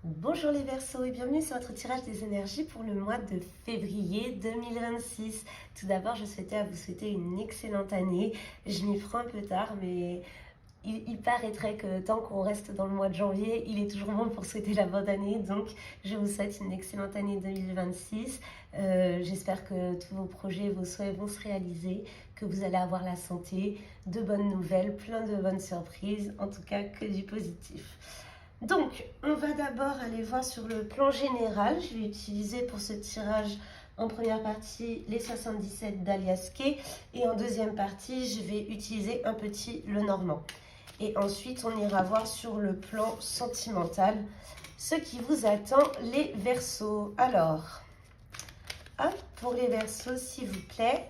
Bonjour les Verseaux et bienvenue sur votre tirage des énergies pour le mois de février 2026. Tout d'abord, je souhaitais vous souhaiter une excellente année. Je m'y prends un peu tard, mais il paraîtrait que tant qu'on reste dans le mois de janvier, il est toujours bon pour souhaiter la bonne année. Donc, je vous souhaite une excellente année 2026. J'espère que tous vos projets, vos souhaits vont se réaliser, que vous allez avoir la santé, de bonnes nouvelles, plein de bonnes surprises, en tout cas que du positif. Donc, on va d'abord aller voir sur le plan général. Je vais utiliser pour ce tirage en première partie les 77 d'Alias Kay et en deuxième partie, je vais utiliser un petit Lenormand. Et ensuite, on ira voir sur le plan sentimental ce qui vous attend, les Verseaux. Alors, hop, pour les Verseaux, s'il vous plaît,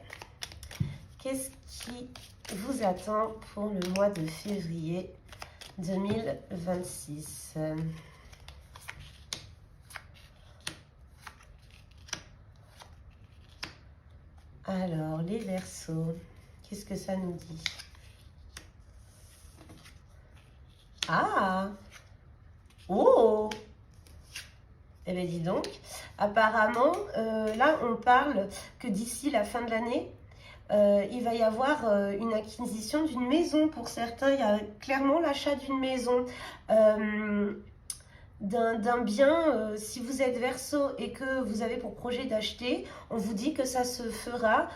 qu'est-ce qui vous attend pour le mois de février 2026. Alors, les Verseaux, qu'est-ce que ça nous dit? Ah! Oh! Eh bien, dis donc, apparemment, là, on parle que d'ici la fin de l'année, il va y avoir une acquisition d'une maison. Pour certains, il y a clairement l'achat d'une maison, d'un bien. Si vous êtes Verseau et que vous avez pour projet d'acheter, on vous dit que ça se fera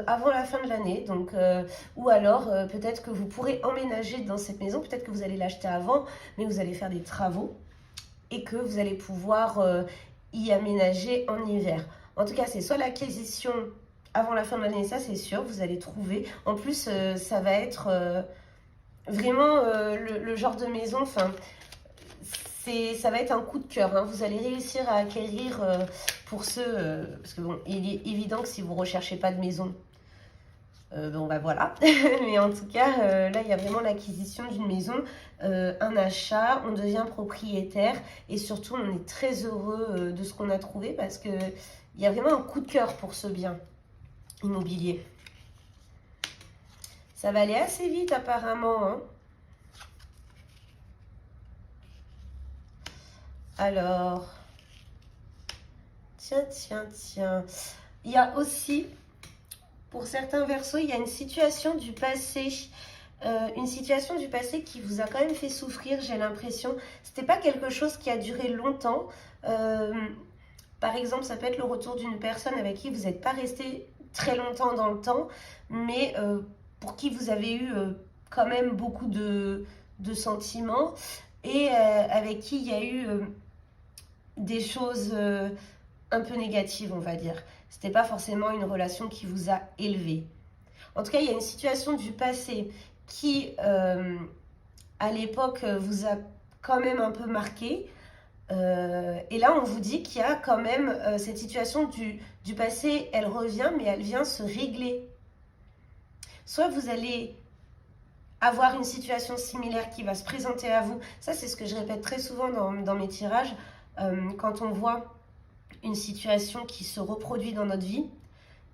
avant la fin de l'année. Donc, ou alors, peut-être que vous pourrez emménager dans cette maison, peut-être que vous allez l'acheter avant, mais vous allez faire des travaux et que vous allez pouvoir y aménager en hiver. En tout cas, c'est soit l'acquisition avant la fin de l'année, ça c'est sûr, vous allez trouver. En plus, ça va être vraiment le genre de maison, enfin, ça va être un coup de cœur. Hein. Vous allez réussir à acquérir pour ceux, parce que bon, il est évident que si vous ne recherchez pas de maison, bon bah voilà. Mais en tout cas, là, il y a vraiment l'acquisition d'une maison, un achat, on devient propriétaire et surtout, on est très heureux de ce qu'on a trouvé parce qu'il y a vraiment un coup de cœur pour ce bien immobilier. Ça va aller assez vite apparemment. Hein. Alors, tiens. Il y a aussi, pour certains Verseaux, il y a une situation du passé. Une situation du passé qui vous a quand même fait souffrir, j'ai l'impression. C'était pas quelque chose qui a duré longtemps. Par exemple, ça peut être le retour d'une personne avec qui vous n'êtes pas resté très longtemps dans le temps, mais pour qui vous avez eu quand même beaucoup de sentiments et avec qui il y a eu des choses un peu négatives, on va dire. C'était pas forcément une relation qui vous a élevé. En tout cas, il y a une situation du passé qui, à l'époque, vous a quand même un peu marqué. Et là, on vous dit qu'il y a quand même cette situation du passé, elle revient, mais elle vient se régler. Soit vous allez avoir une situation similaire qui va se présenter à vous. Ça, c'est ce que je répète très souvent dans mes tirages. Quand on voit une situation qui se reproduit dans notre vie,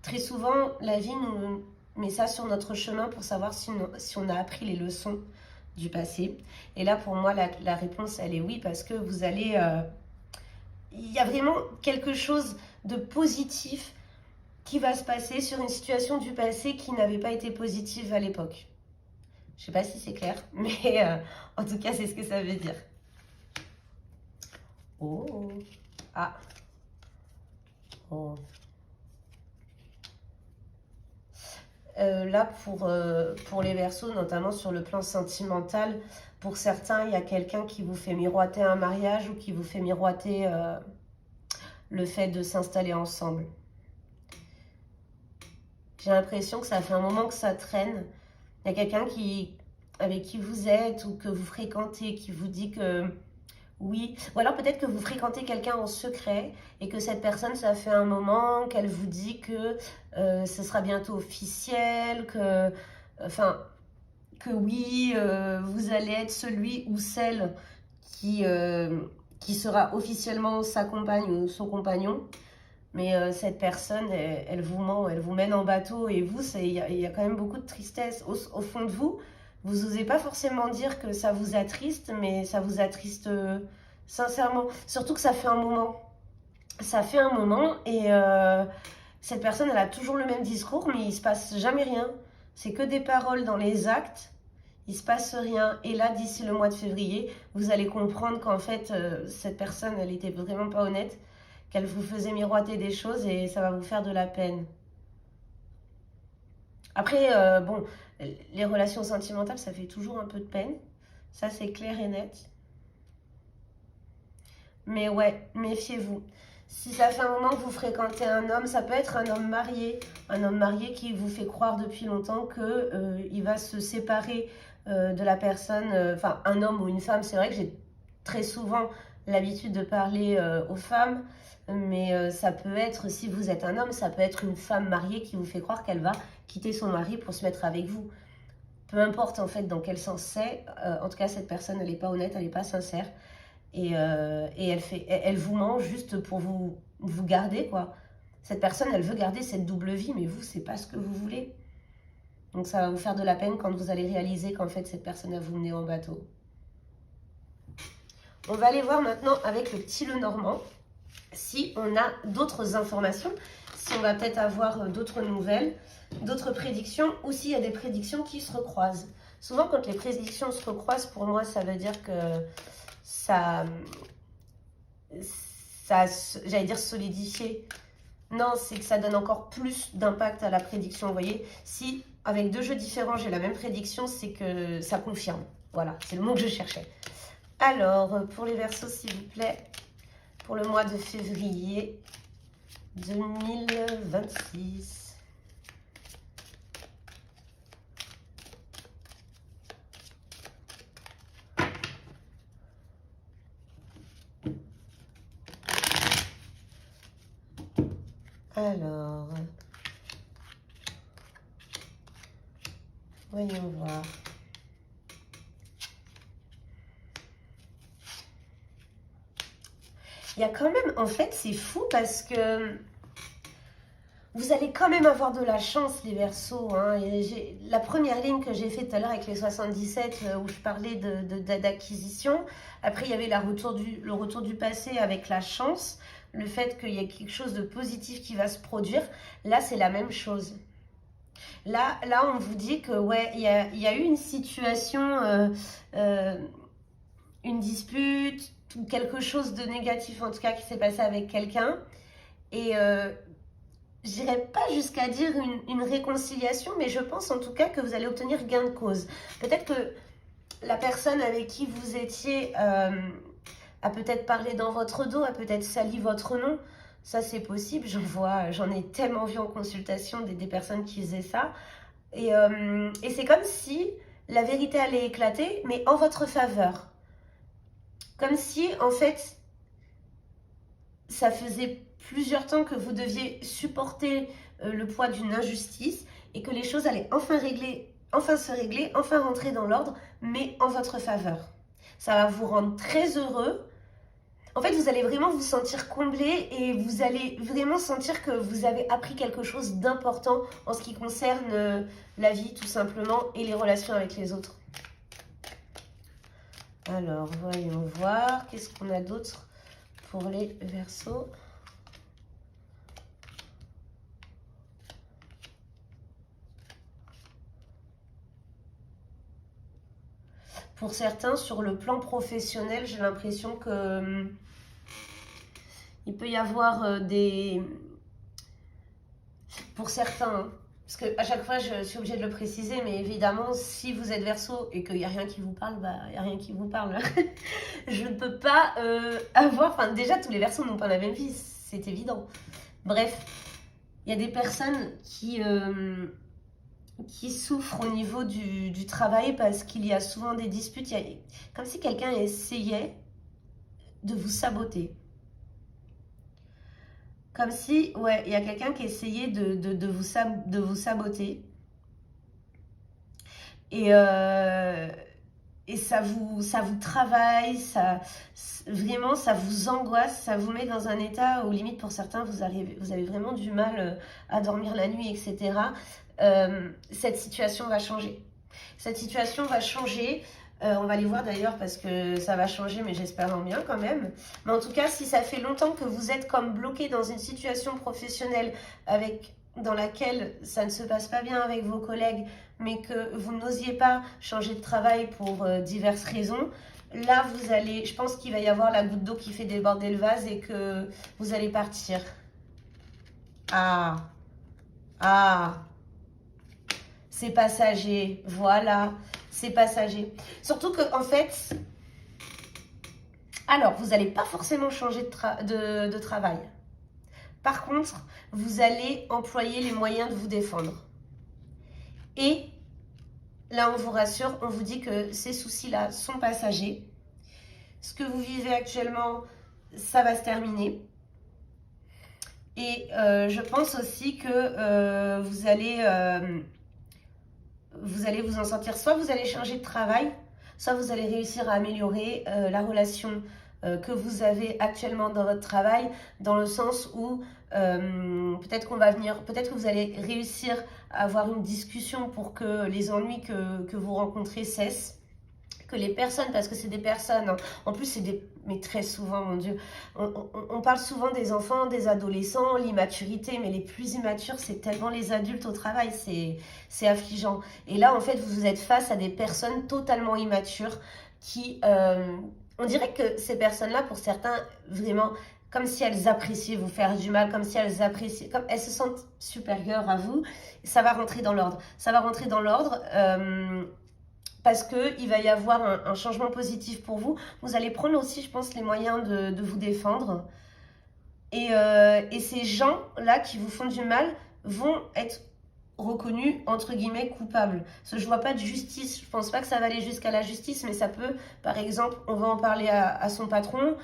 très souvent, la vie nous met ça sur notre chemin pour savoir si on a appris les leçons du passé. Et là, pour moi, la réponse, elle est oui, parce que vous allez... il y a vraiment quelque chose de positif qui va se passer sur une situation du passé qui n'avait pas été positive à l'époque. Je ne sais pas si c'est clair, mais en tout cas, c'est ce que ça veut dire. Oh. Ah. Oh. Là, pour les Verseaux, notamment sur le plan sentimental, pour certains, il y a quelqu'un qui vous fait miroiter un mariage ou qui vous fait miroiter le fait de s'installer ensemble. J'ai l'impression que ça fait un moment que ça traîne. Il y a quelqu'un avec qui vous êtes ou que vous fréquentez qui vous dit que oui. Ou alors peut-être que vous fréquentez quelqu'un en secret et que cette personne, ça fait un moment qu'elle vous dit que ce sera bientôt officiel, que oui, vous allez être celui ou celle qui sera officiellement sa compagne ou son compagnon. Mais cette personne, elle vous ment, elle vous mène en bateau. Et vous, il y a quand même beaucoup de tristesse. Au fond de vous, vous n'osez pas forcément dire que ça vous attriste, mais ça vous attriste Sincèrement. Surtout que ça fait un moment. Ça fait un moment et cette personne, elle a toujours le même discours, mais il se passe jamais rien. C'est que des paroles dans les actes. Il se passe rien. Et là, d'ici le mois de février, vous allez comprendre qu'en fait, cette personne, elle était vraiment pas honnête, qu'elle vous faisait miroiter des choses et ça va vous faire de la peine. Après, bon, les relations sentimentales, ça fait toujours un peu de peine. Ça, c'est clair et net. Mais ouais, méfiez-vous. Si ça fait un moment que vous fréquentez un homme, ça peut être un homme marié qui vous fait croire depuis longtemps que il va se séparer de la personne, enfin un homme ou une femme. C'est vrai que j'ai très souvent l'habitude de parler aux femmes, mais ça peut être, si vous êtes un homme, ça peut être une femme mariée qui vous fait croire qu'elle va quitter son mari pour se mettre avec vous. Peu importe en fait dans quel sens c'est, en tout cas cette personne elle n'est pas honnête, elle n'est pas sincère. Et elle vous ment juste pour vous garder, quoi. Cette personne, elle veut garder cette double vie, mais vous, c'est pas ce que vous voulez. Donc ça va vous faire de la peine quand vous allez réaliser qu'en fait, cette personne a vous mené en bateau. On va aller voir maintenant avec le petit Lenormand si on a d'autres informations, si on va peut-être avoir d'autres nouvelles, d'autres prédictions, ou s'il y a des prédictions qui se recroisent. Souvent, quand les prédictions se recroisent, pour moi, ça veut dire que ça j'allais dire solidifier. Non, c'est que ça donne encore plus d'impact à la prédiction. Vous voyez, si avec deux jeux différents, j'ai la même prédiction, c'est que ça confirme. Voilà, c'est le mot que je cherchais. Alors, pour les Verseaux, s'il vous plaît, pour le mois de février 2026. Alors, voyons voir. Il y a quand même, en fait, c'est fou parce que vous allez quand même avoir de la chance, les Verseaux. Hein. La première ligne que j'ai faite tout à l'heure avec les 77, où je parlais d'acquisition. Après, il y avait le retour du passé avec la chance. Le fait qu'il y ait quelque chose de positif qui va se produire. Là, c'est la même chose. Là, on vous dit que, ouais, il y a eu une situation, une dispute, ou quelque chose de négatif, en tout cas, qui s'est passé avec quelqu'un. Et j'irai pas jusqu'à dire une réconciliation, mais je pense en tout cas que vous allez obtenir gain de cause. Peut-être que la personne avec qui vous étiez a peut-être parlé dans votre dos, a peut-être sali votre nom. Ça, c'est possible. J'en ai tellement vu en consultation des personnes qui faisaient ça. Et c'est comme si la vérité allait éclater, mais en votre faveur. Comme si, en fait, ça faisait plusieurs temps que vous deviez supporter le poids d'une injustice et que les choses allaient enfin se régler, enfin rentrer dans l'ordre, mais en votre faveur. Ça va vous rendre très heureux. En fait, vous allez vraiment vous sentir comblé et vous allez vraiment sentir que vous avez appris quelque chose d'important en ce qui concerne la vie, tout simplement, et les relations avec les autres. Alors, voyons voir. Qu'est-ce qu'on a d'autre pour les Verseaux? Pour certains, sur le plan professionnel, j'ai l'impression que il peut y avoir des... Pour certains, hein, parce qu'à chaque fois, je suis obligée de le préciser, mais évidemment, si vous êtes Verseau et qu'il n'y a rien qui vous parle, bah, il n'y a rien qui vous parle. Je ne peux pas avoir... Enfin, déjà, tous les Verseaux n'ont pas la même vie, c'est évident. Bref, il y a des personnes qui souffrent au niveau du travail parce qu'il y a souvent des disputes. Comme si quelqu'un essayait de vous saboter. Comme si, ouais, il y a quelqu'un qui essayait de vous saboter. Et ça vous travaille, vraiment, ça vous angoisse, ça vous met dans un état où, limite, pour certains, vous avez vraiment du mal à dormir la nuit, etc. Cette situation va changer. Cette situation va changer. On va les voir d'ailleurs parce que ça va changer, mais j'espère en bien quand même. Mais en tout cas, si ça fait longtemps que vous êtes comme bloqué dans une situation professionnelle dans laquelle ça ne se passe pas bien avec vos collègues, mais que vous n'osiez pas changer de travail pour diverses raisons, là, je pense qu'il va y avoir la goutte d'eau qui fait déborder le vase et que vous allez partir. Ah, ah, c'est passager, voilà, c'est passager. Surtout que, en fait, alors, vous n'allez pas forcément changer de travail. Par contre, vous allez employer les moyens de vous défendre. Et là, on vous rassure, on vous dit que ces soucis-là sont passagers. Ce que vous vivez actuellement, ça va se terminer. Et je pense aussi que vous allez vous en sortir. Soit vous allez changer de travail, soit vous allez réussir à améliorer la relation que vous avez actuellement dans votre travail, dans le sens où peut-être que vous allez réussir à avoir une discussion pour que les ennuis que vous rencontrez cessent. Que les personnes, parce que c'est des personnes, hein, en plus mais très souvent, mon Dieu, on parle souvent des enfants, des adolescents, l'immaturité, mais les plus immatures, c'est tellement les adultes au travail, c'est affligeant. Et là, en fait, vous êtes face à des personnes totalement immatures qui, on dirait que ces personnes-là, pour certains, vraiment, comme si elles appréciaient vous faire du mal, comme si elles appréciaient, comme elles se sentent supérieures à vous, ça va rentrer dans l'ordre. Ça va rentrer dans l'ordre. Parce qu'il va y avoir un changement positif pour vous. Vous allez prendre aussi, je pense, les moyens de vous défendre. Et ces gens-là qui vous font du mal vont être reconnus, entre guillemets, coupables. Parce que je ne vois pas de justice. Je ne pense pas que ça va aller jusqu'à la justice, mais ça peut, par exemple, on va en parler à son patron.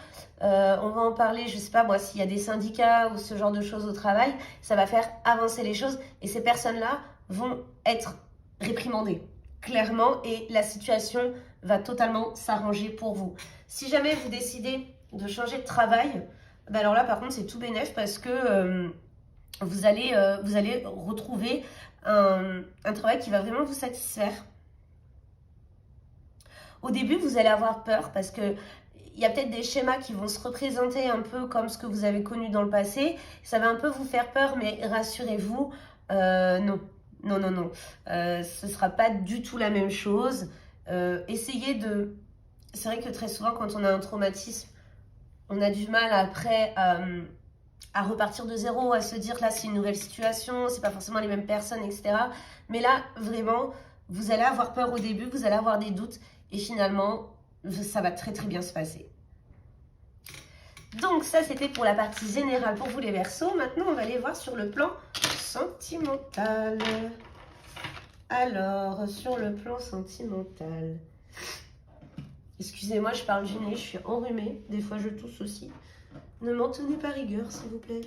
On va en parler, je ne sais pas moi, s'il y a des syndicats ou ce genre de choses au travail. Ça va faire avancer les choses. Et ces personnes-là vont être réprimandées. Clairement, et la situation va totalement s'arranger pour vous. Si jamais vous décidez de changer de travail, ben alors là par contre c'est tout bénef parce que vous allez retrouver un travail qui va vraiment vous satisfaire. Au début vous allez avoir peur parce que il y a peut-être des schémas qui vont se représenter un peu comme ce que vous avez connu dans le passé. Ça va un peu vous faire peur, mais rassurez-vous, non. Non, non, non. Ce ne sera pas du tout la même chose. Essayez de... C'est vrai que très souvent, quand on a un traumatisme, on a du mal après à repartir de zéro, à se dire là, c'est une nouvelle situation, c'est pas forcément les mêmes personnes, etc. Mais là, vraiment, vous allez avoir peur au début, vous allez avoir des doutes, et finalement, ça va très très bien se passer. Donc ça, c'était pour la partie générale pour vous les Verseaux. Maintenant, on va aller voir sur le plan sentimental. Alors, sur le plan sentimental. Excusez-moi, je parle du nez, je suis enrhumée. Des fois, je tousse aussi. Ne m'en tenez pas rigueur, s'il vous plaît.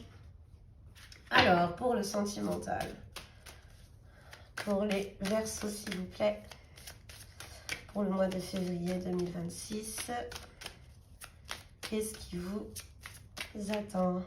Alors, pour le sentimental. Pour les Verseaux, s'il vous plaît. Pour le mois de février 2026. Qu'est-ce qui vous attend ?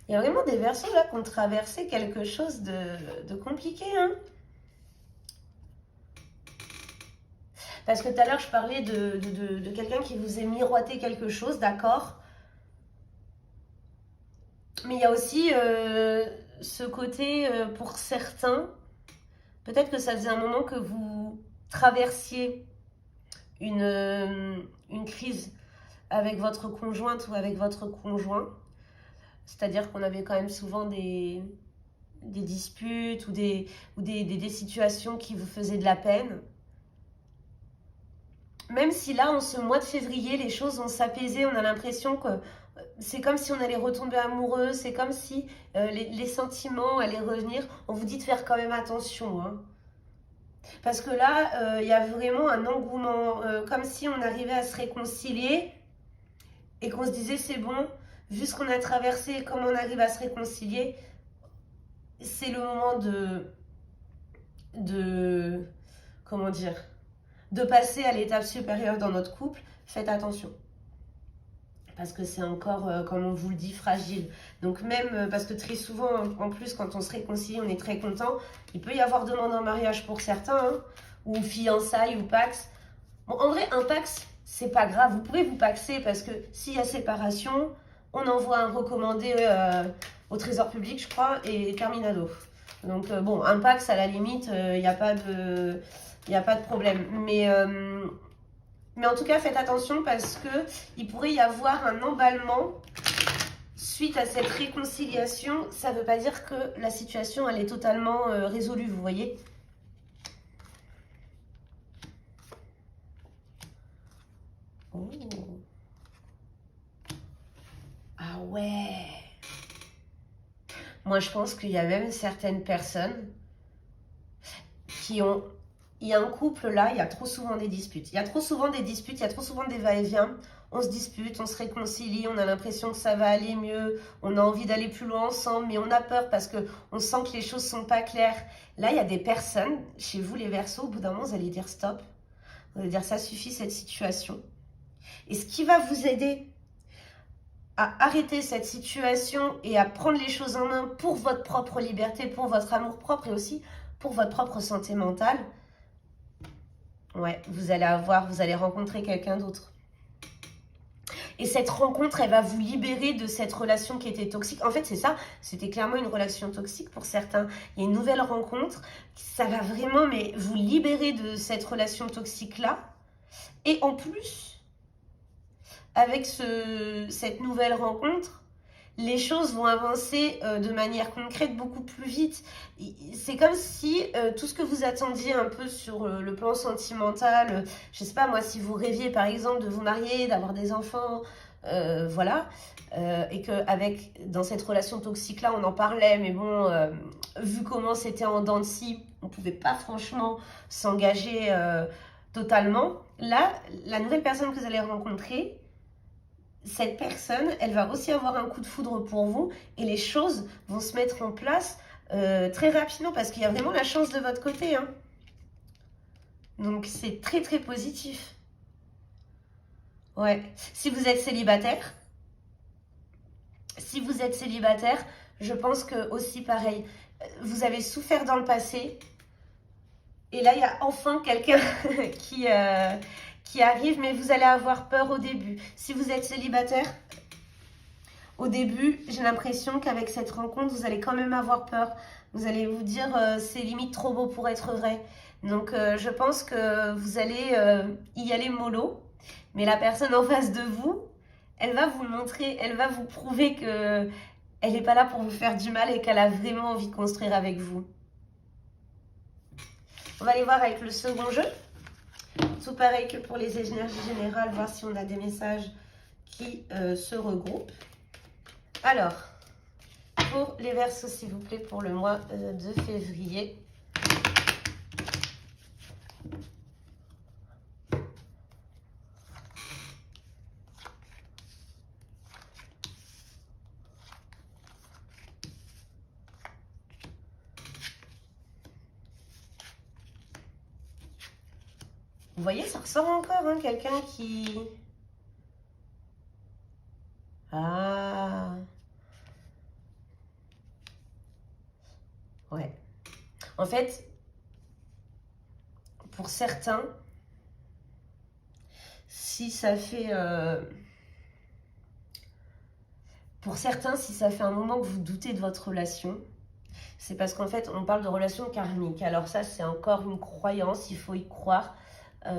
Il y a vraiment des Verseaux là qui ont traversé quelque chose de compliqué, hein. Parce que tout à l'heure, je parlais de quelqu'un qui vous a miroité quelque chose, d'accord. Mais il y a aussi ce côté, pour certains, peut-être que ça faisait un moment que vous traversiez une crise avec votre conjointe ou avec votre conjoint. C'est-à-dire qu'on avait quand même souvent des disputes ou des situations qui vous faisaient de la peine. Même si là, en ce mois de février, les choses vont s'apaiser, on a l'impression que c'est comme si on allait retomber amoureux, c'est comme si les sentiments allaient revenir. On vous dit de faire quand même attention, hein. Parce que là, il y a vraiment un engouement, comme si on arrivait à se réconcilier et qu'on se disait c'est bon, vu ce qu'on a traversé, comment on arrive à se réconcilier, c'est le moment comment dire, de passer à l'étape supérieure dans notre couple, faites attention. Parce que c'est encore, comme on vous le dit, fragile. Donc même, parce que très souvent, en plus, quand on se réconcilie, on est très content. Il peut y avoir demande en mariage pour certains, hein, ou fiançailles, ou pax. Bon, en vrai, un pax, c'est pas grave. Vous pouvez vous paxer, parce que s'il y a séparation, on envoie un recommandé au trésor public, je crois, et terminado. Donc bon, un pax, à la limite, il n'y a pas de... Il n'y a pas de problème. Mais en tout cas, faites attention parce que il pourrait y avoir un emballement suite à cette réconciliation. Ça ne veut pas dire que la situation elle est totalement résolue, vous voyez. Oh. Ah ouais. Moi, je pense qu'il y a même certaines personnes qui ont... Il y a un couple là, il y a trop souvent des disputes. Il y a trop souvent des disputes, il y a trop souvent des va-et-vient. On se dispute, on se réconcilie, on a l'impression que ça va aller mieux, on a envie d'aller plus loin ensemble, mais on a peur parce qu'on sent que les choses sont pas claires. Là, il y a des personnes, chez vous les Verseaux, au bout d'un moment, vous allez dire stop. Vous allez dire ça suffit cette situation. Et ce qui va vous aider à arrêter cette situation et à prendre les choses en main pour votre propre liberté, pour votre amour propre et aussi pour votre propre santé mentale, ouais, vous allez rencontrer quelqu'un d'autre. Et cette rencontre, elle va vous libérer de cette relation qui était toxique. En fait, c'est ça, c'était clairement une relation toxique pour certains. Il y a une nouvelle rencontre, ça va vraiment mais vous libérer de cette relation toxique-là. Et en plus, avec cette nouvelle rencontre, les choses vont avancer de manière concrète beaucoup plus vite. C'est comme si tout ce que vous attendiez un peu sur le plan sentimental, je sais pas moi, si vous rêviez par exemple de vous marier, d'avoir des enfants, voilà, et que dans cette relation toxique là, on en parlait, mais bon, vu comment c'était en dents de scie, on pouvait pas franchement s'engager totalement. Là, la nouvelle personne que vous allez rencontrer, cette personne, elle va aussi avoir un coup de foudre pour vous et les choses vont se mettre en place très rapidement parce qu'il y a vraiment la chance de votre côté. Hein. Donc c'est très très positif. Ouais. Si vous êtes célibataire, je pense que aussi pareil, vous avez souffert dans le passé et là il y a enfin quelqu'un qui arrive, mais vous allez avoir peur au début. Si vous êtes célibataire, au début, j'ai l'impression qu'avec cette rencontre, vous allez quand même avoir peur. Vous allez vous dire, c'est limite trop beau pour être vrai. Donc, je pense que vous allez y aller mollo. Mais la personne en face de vous, elle va vous montrer, elle va vous prouver que elle n'est pas là pour vous faire du mal et qu'elle a vraiment envie de construire avec vous. On va aller voir avec le second jeu. Tout pareil que pour les énergies générales, voir si on a des messages qui se regroupent. Alors, pour les Verseaux, s'il vous plaît, pour le mois de février. Vous voyez, ça ressort encore, hein, quelqu'un qui... Ah... Ouais. En fait, pour certains, si ça fait... Pour certains, si ça fait un moment que vous doutez de votre relation, c'est parce qu'en fait, on parle de relation karmique. Alors ça, c'est encore une croyance, il faut y croire.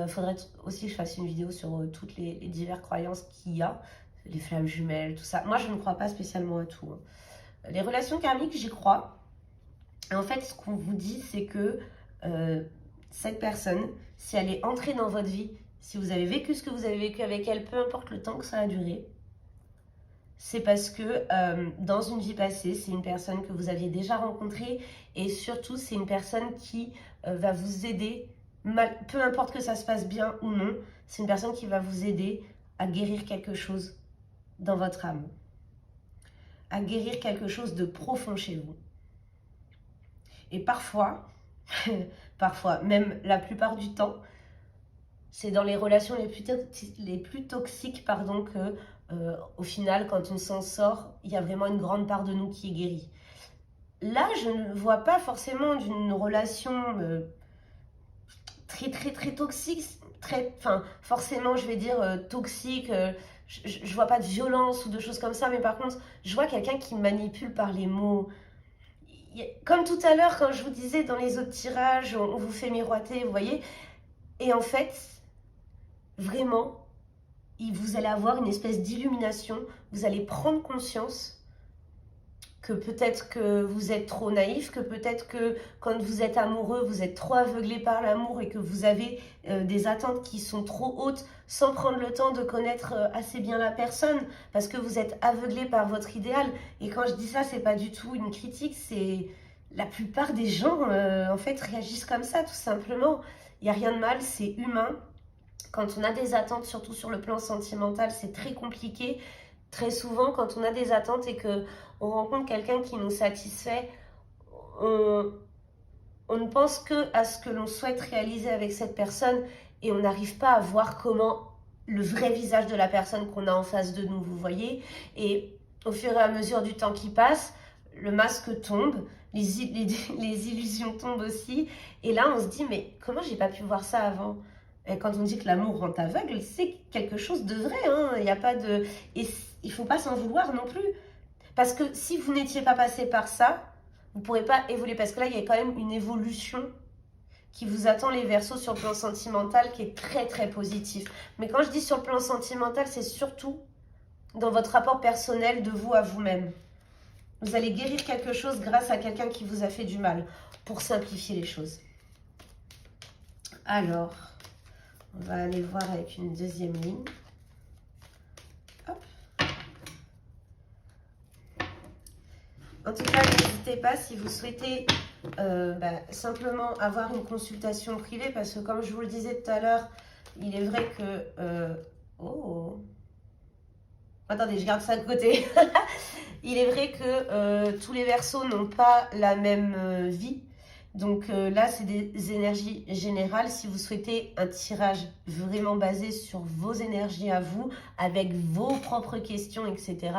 Faudrait aussi que je fasse une vidéo sur toutes les diverses croyances qu'il y a, les flammes jumelles, tout ça. Moi, je ne crois pas spécialement à tout. Hein. Les relations karmiques, j'y crois. Et en fait, ce qu'on vous dit, c'est que cette personne, si elle est entrée dans votre vie, si vous avez vécu ce que vous avez vécu avec elle, peu importe le temps que ça a duré, c'est parce que dans une vie passée, c'est une personne que vous aviez déjà rencontrée et surtout, c'est une personne qui va vous aider, peu importe que ça se passe bien ou non, c'est une personne qui va vous aider à guérir quelque chose dans votre âme, à guérir quelque chose de profond chez vous. Et parfois, même la plupart du temps, C'est dans les relations les plus toxiques, pardon, que au final, quand on s'en sort, il y a vraiment une grande part de nous qui est guérie. Là, je ne vois pas forcément d'une relation très toxique, enfin, forcément, je vais dire toxique. Je vois pas de violence ou de choses comme ça, mais par contre, je vois quelqu'un qui manipule par les mots. Comme tout à l'heure, quand je vous disais dans les autres tirages, on vous fait miroiter, vous voyez. Et en fait, vraiment, vous allez avoir une espèce d'illumination. Vous allez prendre conscience que peut-être que vous êtes trop naïf, que peut-être que quand vous êtes amoureux, vous êtes trop aveuglé par l'amour et que vous avez des attentes qui sont trop hautes sans prendre le temps de connaître assez bien la personne parce que vous êtes aveuglé par votre idéal. Et quand je dis ça, c'est pas du tout une critique, c'est la plupart des gens en fait réagissent comme ça tout simplement. Il n'y a rien de mal, c'est humain. Quand on a des attentes, surtout sur le plan sentimental, c'est très compliqué. Très souvent, quand on a des attentes et que on rencontre quelqu'un qui nous satisfait, on ne pense que à ce que l'on souhaite réaliser avec cette personne et on n'arrive pas à voir comment le vrai visage de la personne qu'on a en face de nous, vous voyez. Et au fur et à mesure du temps qui passe, le masque tombe, les illusions tombent aussi. Et là, on se dit, mais comment j'ai pas pu voir ça avant ? Et quand on dit que l'amour rend aveugle, c'est quelque chose de vrai. Hein. Il n'y a pas de... Et il ne faut pas s'en vouloir non plus. Parce que si vous n'étiez pas passé par ça, vous ne pourrez pas évoluer. Parce que là, il y a quand même une évolution qui vous attend les Verseaux sur le plan sentimental qui est très positif. Mais quand je dis sur le plan sentimental, c'est surtout dans votre rapport personnel de vous à vous-même. Vous allez guérir quelque chose grâce à quelqu'un qui vous a fait du mal, pour simplifier les choses. Alors, on va aller voir avec une deuxième ligne. Hop. En tout cas, n'hésitez pas si vous souhaitez simplement avoir une consultation privée, parce que comme je vous le disais tout à l'heure, il est vrai que... Attendez, je garde ça de côté. Il est vrai que tous les Verseaux n'ont pas la même vie. Donc là, c'est des énergies générales. Si vous souhaitez un tirage vraiment basé sur vos énergies à vous, avec vos propres questions, etc.,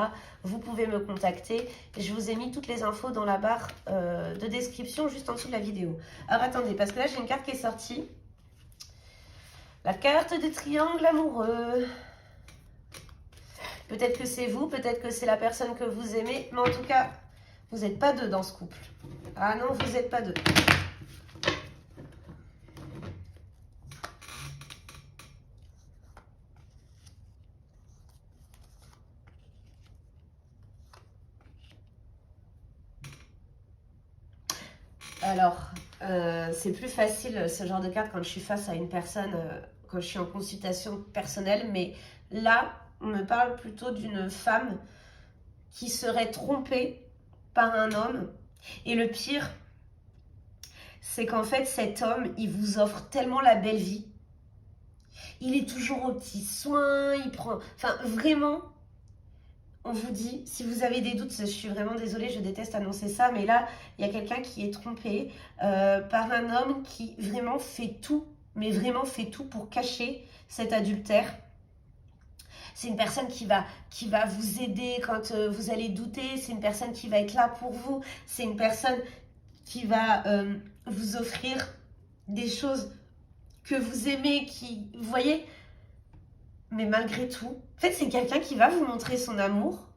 vous pouvez me contacter. Je vous ai mis toutes les infos dans la barre de description, juste en dessous de la vidéo. Alors attendez, parce que là, j'ai une carte qui est sortie. La carte des triangles amoureux. Peut-être que c'est vous, peut-être que c'est la personne que vous aimez, mais en tout cas, vous n'êtes pas deux dans ce couple. Ah non, vous n'êtes pas deux. Alors, c'est plus facile ce genre de carte quand je suis face à une personne, quand je suis en consultation personnelle, mais là, on me parle plutôt d'une femme qui serait trompée par un homme. Et le pire, c'est qu'en fait, cet homme, il vous offre tellement la belle vie. Il est toujours aux petits soins, il prend... Enfin, vraiment, on vous dit, si vous avez des doutes, je suis vraiment désolée, je déteste annoncer ça, mais là, il y a quelqu'un qui est trompé par un homme qui vraiment fait tout, mais vraiment fait tout pour cacher cet adultère. C'est une personne qui va vous aider quand vous allez douter. C'est une personne qui va être là pour vous. C'est une personne qui va vous offrir des choses que vous aimez, vous voyez. Mais malgré tout, en fait, c'est quelqu'un qui va vous montrer son amour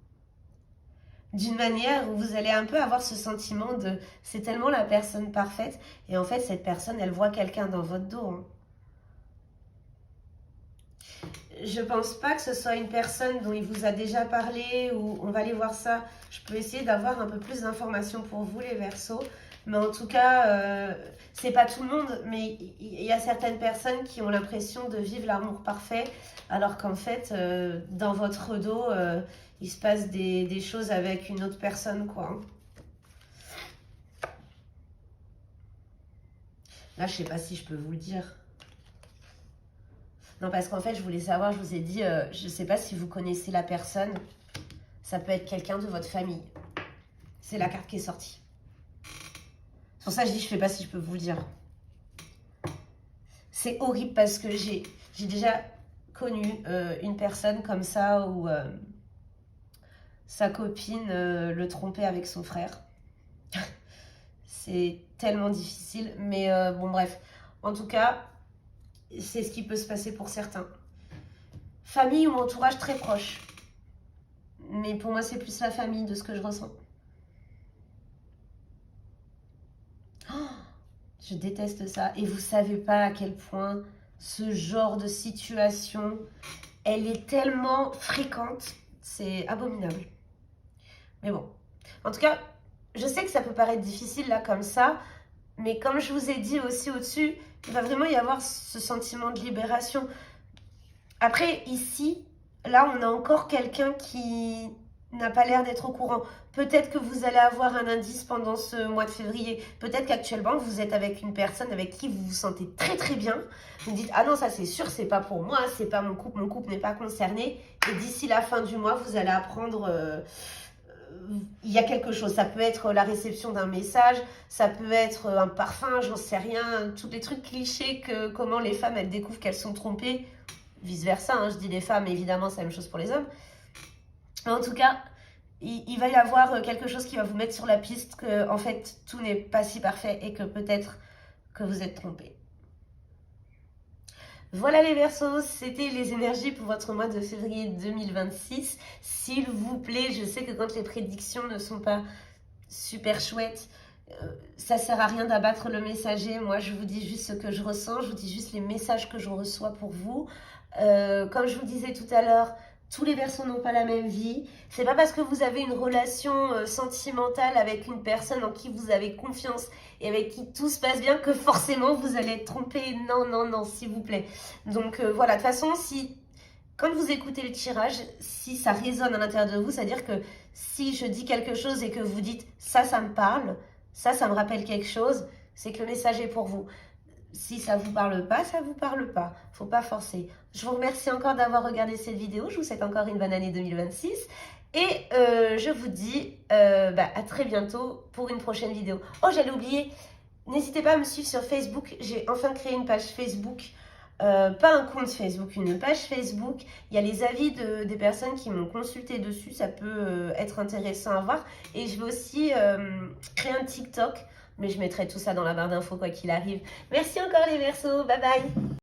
d'une manière où vous allez un peu avoir ce sentiment de c'est tellement la personne parfaite. Et en fait, cette personne, elle voit quelqu'un dans votre dos. Hein. Je pense pas que ce soit une personne dont il vous a déjà parlé ou on va aller voir ça. Je peux essayer d'avoir un peu plus d'informations pour vous, les Verseaux. Mais en tout cas, c'est pas tout le monde, mais il y a certaines personnes qui ont l'impression de vivre l'amour parfait, alors qu'en fait, dans votre dos, il se passe des choses avec une autre personne, quoi. Là, je sais pas si je peux vous le dire. Non, parce qu'en fait, je voulais savoir, je vous ai dit, je ne sais pas si vous connaissez la personne. Ça peut être quelqu'un de votre famille. C'est la carte qui est sortie. C'est pour ça que je dis, je ne sais pas si je peux vous le dire. C'est horrible parce que j'ai J'ai déjà connu une personne comme ça où sa copine le trompait avec son frère. C'est tellement difficile, mais bon bref. En tout cas, c'est ce qui peut se passer pour certains. Famille ou entourage très proche. Mais pour moi, c'est plus la famille de ce que je ressens. Oh, je déteste ça. Et vous savez pas à quel point ce genre de situation, elle est tellement fréquente. C'est abominable. Mais bon. En tout cas, je sais que ça peut paraître difficile là comme ça. Mais comme je vous ai dit aussi au-dessus, il va vraiment y avoir ce sentiment de libération. Après, ici, là, on a encore quelqu'un qui n'a pas l'air d'être au courant. Peut-être que vous allez avoir un indice pendant ce mois de février. Peut-être qu'actuellement, vous êtes avec une personne avec qui vous vous sentez très très bien. Vous dites, ah non, ça c'est sûr, c'est pas pour moi, c'est pas mon couple n'est pas concerné. Et d'ici la fin du mois, vous allez apprendre... il y a quelque chose, ça peut être la réception d'un message, ça peut être un parfum, j'en sais rien, tous les trucs clichés que comment les femmes elles découvrent qu'elles sont trompées, vice versa, hein, je dis les femmes, évidemment c'est la même chose pour les hommes. Mais en tout cas, il va y avoir quelque chose qui va vous mettre sur la piste que en fait tout n'est pas si parfait et que peut-être que vous êtes trompés. Voilà les Verseaux, c'était les énergies pour votre mois de février 2026. S'il vous plaît, je sais que quand les prédictions ne sont pas super chouettes, ça sert à rien d'abattre le messager. Moi, je vous dis juste ce que je ressens, je vous dis juste les messages que je reçois pour vous. Comme je vous disais tout à l'heure, tous les Verseaux n'ont pas la même vie. C'est pas parce que vous avez une relation sentimentale avec une personne en qui vous avez confiance et avec qui tout se passe bien que forcément vous allez être trompé. Non, non, non, s'il vous plaît. Donc voilà, de toute façon, si quand vous écoutez le tirage, si ça résonne à l'intérieur de vous, c'est-à-dire que si je dis quelque chose et que vous dites ça me parle, ça me rappelle quelque chose, c'est que le message est pour vous. Si ça vous parle pas, ça vous parle pas. Faut pas forcer. Je vous remercie encore d'avoir regardé cette vidéo. Je vous souhaite encore une bonne année 2026. Et je vous dis à très bientôt pour une prochaine vidéo. Oh, j'allais oublier. N'hésitez pas à me suivre sur Facebook. J'ai enfin créé une page Facebook. Pas un compte Facebook, une page Facebook. Il y a les avis des personnes qui m'ont consulté dessus. Ça peut être intéressant à voir. Et je vais aussi créer un TikTok. Mais je mettrai tout ça dans la barre d'infos quoi qu'il arrive. Merci encore les Verseaux. Bye bye.